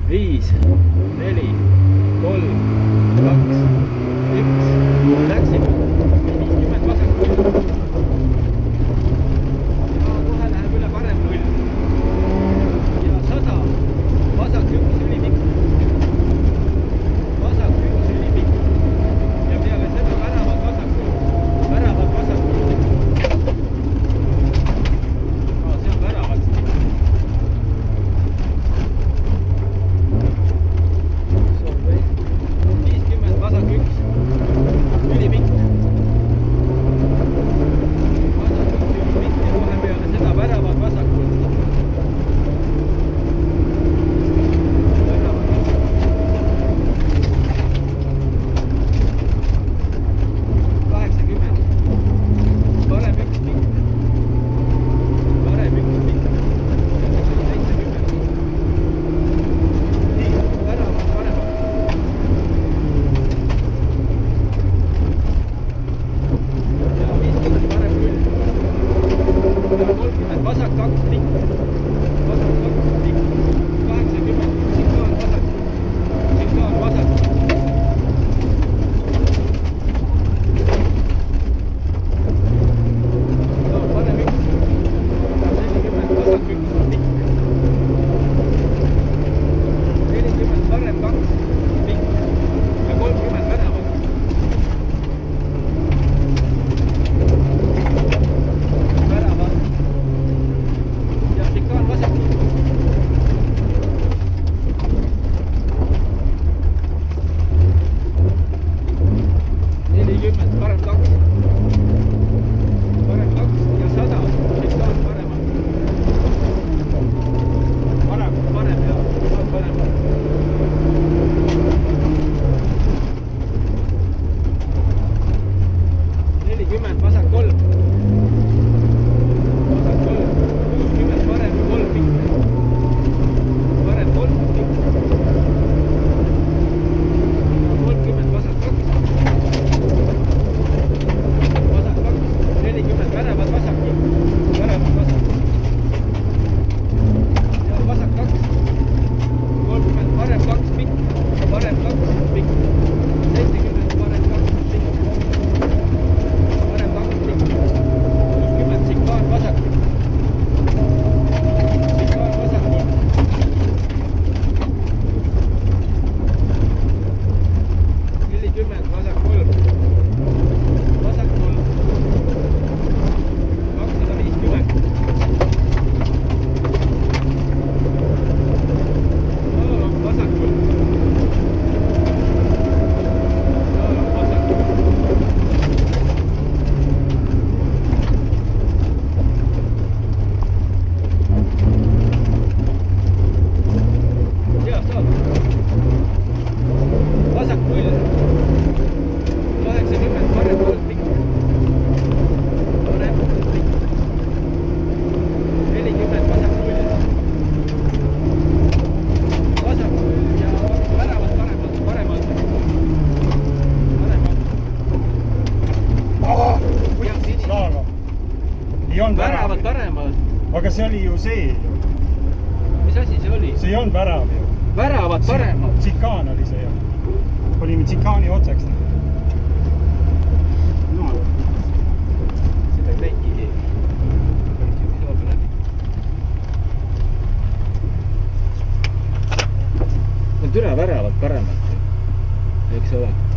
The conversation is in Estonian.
5, 4, 3, 2, 1. Läksime. 50 vasakul. Ja kohe läheb üle parem null. Ja 100. Vasak 1 ülipikk. Vasak 1 ülipikk. Ja peale seda väravad vasakul. Väravad vasakul. See on väravad. Väravad paremad. Aga see oli ju see. Mis asi see oli? See ei olnud värav ju. Väravad paremad. Tsikaan oli see ju. Olime tsikaani otseks. No. Seda ei teikigi. Need üle väravad paremad. Eks ole.